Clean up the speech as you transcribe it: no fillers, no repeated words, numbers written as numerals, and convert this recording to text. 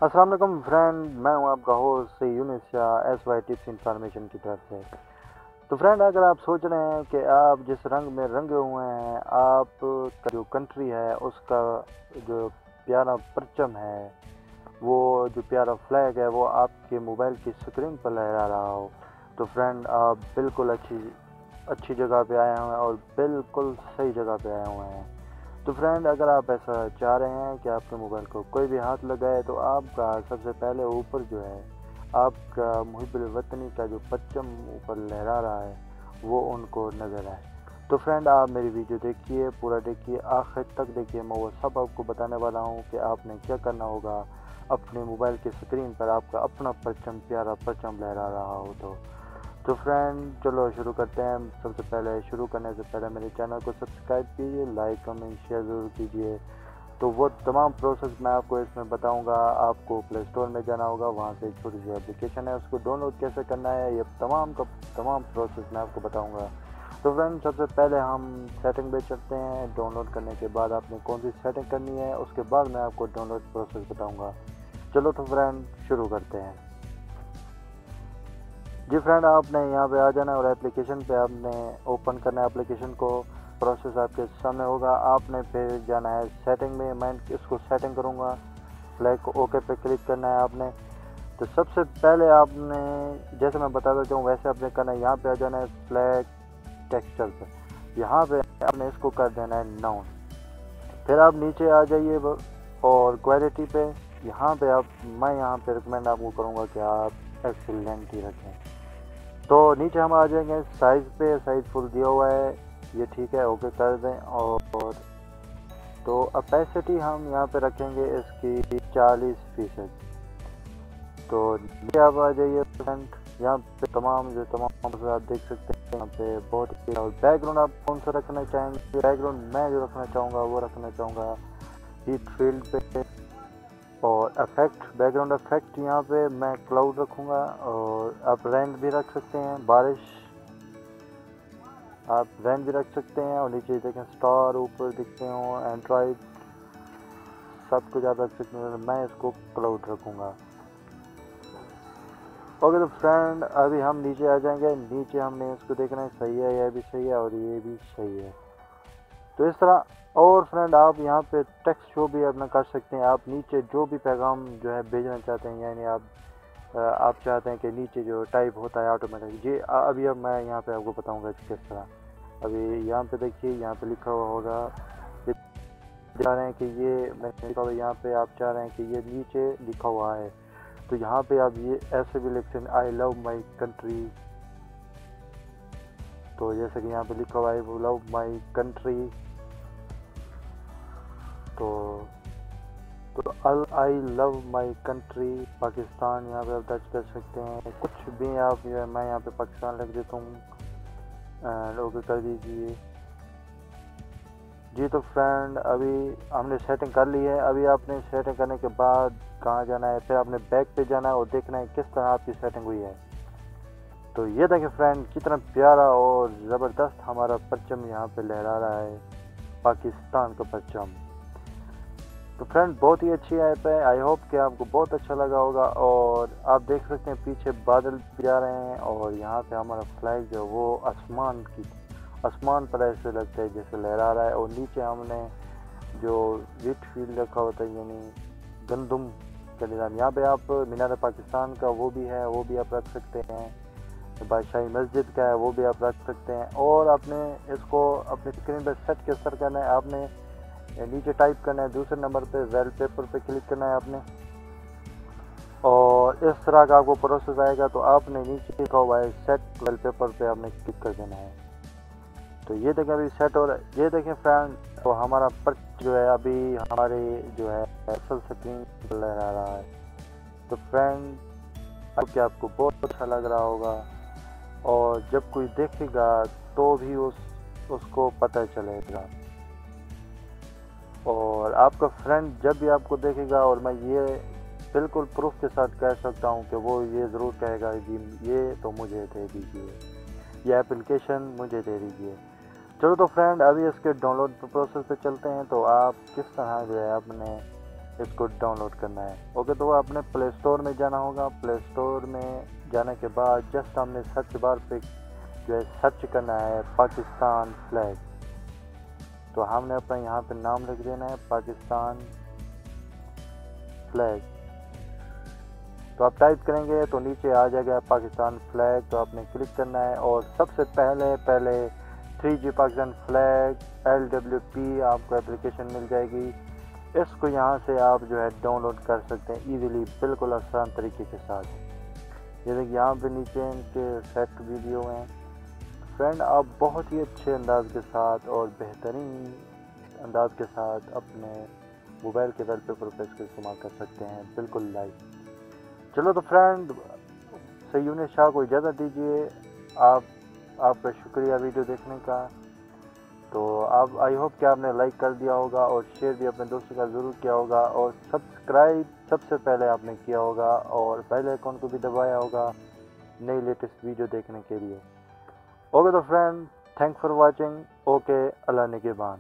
अस्सलाम वालेकुम फ्रेंड, मैं हूं आपका host Yunis SY tips information की तरफ से। तो फ्रेंड, अगर आप सोच रहे हैं कि आप जिस रंग में रंगे हुए हैं, आप का जो कंट्री है उसका जो प्यारा परचम है, वो जो प्यारा फ्लैग है वो आपके मोबाइल की स्क्रीन पर लहरा रहा हो, तो फ्रेंड आप बिल्कुल अच्छी जगह पे आए हुए हैं और बिल्कुल सही जगह पे आए हुए हैं। तो फ्रेंड, अगर आप ऐसा चाह रहे हैं कि आपके मोबाइल को कोई भी हाथ लगाए तो आपका सबसे पहले ऊपर जो है आपका मुहिब्बुल वतनी का जो परचम ऊपर लहरा रहा है वो उनको नज़र आए। तो फ्रेंड, आप मेरी वीडियो देखिए, पूरा देखिए, आखिर तक देखिए। मैं वो सब आपको बताने वाला हूँ कि आपने क्या करना होगा अपने मोबाइल की स्क्रीन पर आपका अपना परचम, प्यारा परचम लहरा रहा हो। तो फ्रेंड, चलो शुरू करते हैं। सबसे पहले शुरू करने से पहले मेरे चैनल को सब्सक्राइब कीजिए, लाइक कमेंट शेयर ज़रूर कीजिए। तो वो तमाम प्रोसेस मैं आपको इसमें बताऊंगा। आपको प्ले स्टोर में जाना होगा, वहाँ से एक छोटी सी एप्लीकेशन है, उसको डाउनलोड कैसे करना है, ये तमाम प्रोसेस मैं आपको बताऊंगा। तो फ्रेंड, सबसे पहले हम सेटिंग पे चलते हैं। डाउनलोड करने के बाद आपने कौन सी सेटिंग करनी है उसके बाद मैं आपको डाउनलोड प्रोसेस बताऊँगा। चलो तो फ्रेंड शुरू करते हैं। जी फ्रेंड, आपने यहाँ पे आ जाना है और एप्लीकेशन पे आपने ओपन करना है एप्लीकेशन को। प्रोसेस आपके सामने होगा। आपने फिर जाना है सेटिंग में। मैं इसको सेटिंग करूँगा। फ्लैग को ओके पे क्लिक करना है आपने। तो सबसे पहले आपने, जैसे मैं बताता जाऊँ वैसे आपने करना है। यहाँ पे आ जाना है फ्लैग टेक्सचर पे। यहाँ पे आपने इसको कर देना है नाउन। फिर आप नीचे आ जाइए और क्वालिटी पे। यहाँ पे मैं यहाँ पे रिकमेंड आपको करूँगा कि आप एक्सीलेंट ही रखें। तो नीचे हम आ जाएंगे साइज़ पे। साइज़ फुल दिया हुआ है, ये ठीक है, ओके कर दें। और तो अपेसिटी हम यहाँ पे रखेंगे इसकी 40%। तो नीचे आप आ जाइए फ्रेंड। यहाँ पे तमाम आप देख सकते हैं। यहाँ पे बहुत ही। और बैकग्राउंड आप कौन सा रखना चाहेंगे? बैकग्राउंड मैं जो रखना चाहूँगा वो रखना चाहूँगा हीट फील्ड पे। और इफेक्ट, बैकग्राउंड इफेक्ट यहाँ पे मैं क्लाउड रखूँगा। और आप रेन भी रख सकते हैं, बारिश, आप रेन भी रख सकते हैं। और नीचे देखें स्टार ऊपर दिखते हो, एंड्रॉइड, सब कुछ आप रख सकते हैं। मैं इसको क्लाउड रखूँगा। ओके, तो फ्रेंड अभी हम नीचे आ जाएंगे। नीचे हमने इसको देखना है सही है, यह भी सही है और ये भी सही है। तो इस तरह। और फ्रेंड, आप यहाँ पे टेक्स्ट शो भी अपना कर सकते हैं। आप नीचे जो भी पैगाम जो है भेजना चाहते हैं, यानी आप चाहते हैं कि नीचे जो टाइप होता है ऑटोमेटिक जी। अभी अब मैं यहाँ पे आपको बताऊँगा किस तरह। अभी यहाँ पे देखिए, यहाँ पे लिखा हुआ होगा, चाह रहे हैं कि ये मैंने लिखा हुआ, यहाँ पे आप चाह रहे हैं कि ये नीचे लिखा हुआ है, तो यहाँ पे आप ये ऐसे भी लिखते हैं, आई लव माई कंट्री। तो जैसे कि यहाँ पे लिखा हुआ है, आई लव माई कंट्री। तो I love my country Pakistan, यहाँ पे आप दर्ज कर सकते हैं। कुछ भी आप जो है, मैं यहाँ पे पाकिस्तान लिख देता हूँ एंड ओके कर दीजिए जी। तो फ्रेंड, अभी हमने सेटिंग कर ली है। अभी आपने सेटिंग करने के बाद कहाँ जाना है? फिर आपने बैक पे जाना है और देखना है किस तरह आपकी सेटिंग हुई है। तो ये देखिए फ्रेंड, कितना प्यारा और ज़बरदस्त हमारा परचम यहाँ पे लहरा रहा है, पाकिस्तान का परचम। तो फ्रेंड, बहुत ही अच्छी ऐप है। आई होप कि आपको बहुत अच्छा लगा होगा। और आप देख सकते हैं पीछे बादल भी जा रहे हैं और यहाँ पे हमारा फ्लैग जो वो आसमान पर ऐसे लगता है जैसे लहरा रहा है। और नीचे हमने जो विट फील्ड रखा होता है, यानी गंदम का निज़ाम। यहाँ पे आप मीनार पाकिस्तान का वो भी है, वो भी आप रख सकते हैं। बादशाही मस्जिद का है, वो भी आप रख सकते हैं। और आपने इसको अपनी स्क्रीन पर सेट किस तरह करना है? आपने नीचे टाइप करना है, दूसरे नंबर पे वॉलपेपर पे क्लिक करना है आपने। और इस तरह का आपको प्रोसेस आएगा। तो आपने नीचे लिखा हुआ है सेट वॉलपेपर पे आपने क्लिक कर देना है। तो ये देखें अभी सेट हो रहा है। ये देखें फ्रेंड, तो हमारा पर्च जो है अभी हमारे जो है असल स्क्रीन पर लहरा रहा है। तो फ्रेंड, अब क्या आपको बहुत अच्छा लग रहा होगा और जब कोई देखेगा तो भी उसको पता चलेगा। और आपका फ्रेंड जब भी आपको देखेगा, और मैं ये बिल्कुल प्रूफ के साथ कह सकता हूँ कि वो ये ज़रूर कहेगा कि ये तो मुझे दे दीजिए, ये एप्लीकेशन मुझे दे दीजिए। चलो तो फ्रेंड, अभी इसके डाउनलोड प्रोसेस पे चलते हैं। तो आप किस तरह जो है अपने इसको डाउनलोड करना है। ओके, तो आपने प्ले स्टोर में जाना होगा। प्ले स्टोर में जाने के बाद जस्ट हमने सर्च बार पे जो है सर्च करना है पाकिस्तान फ्लैग। तो हमने अपना यहाँ पे नाम लिख देना है पाकिस्तान फ्लैग। तो आप टाइप करेंगे तो नीचे आ जाएगा पाकिस्तान फ्लैग। तो आपने क्लिक करना है और सबसे पहले 3G पाकिस्तान फ्लैग LWP आपको एप्लीकेशन मिल जाएगी। इसको यहाँ से आप जो है डाउनलोड कर सकते हैं इजीली, बिल्कुल आसान तरीके के साथ। ये देखिए यहाँ पे नीचे इनके सेट वीडियो हैं। फ्रेंड, आप बहुत ही अच्छे अंदाज के साथ और बेहतरीन अंदाज के साथ अपने मोबाइल के वॉलपेपर पर इसका इस्तेमाल कर सकते हैं, बिल्कुल लाइव। चलो तो फ्रेंड, सयून शाह को इजाज़त दीजिए। आपका शुक्रिया वीडियो देखने का। तो आप आई होप कि आपने लाइक कर दिया होगा और शेयर भी अपने दोस्तों का ज़रूर किया होगा और सब्सक्राइब सबसे पहले आपने किया होगा और बेल आइकन को भी दबाया होगा नई लेटेस्ट वीडियो देखने के लिए। ओके तो friend, thanks for watching. Okay, Allah निगहबान।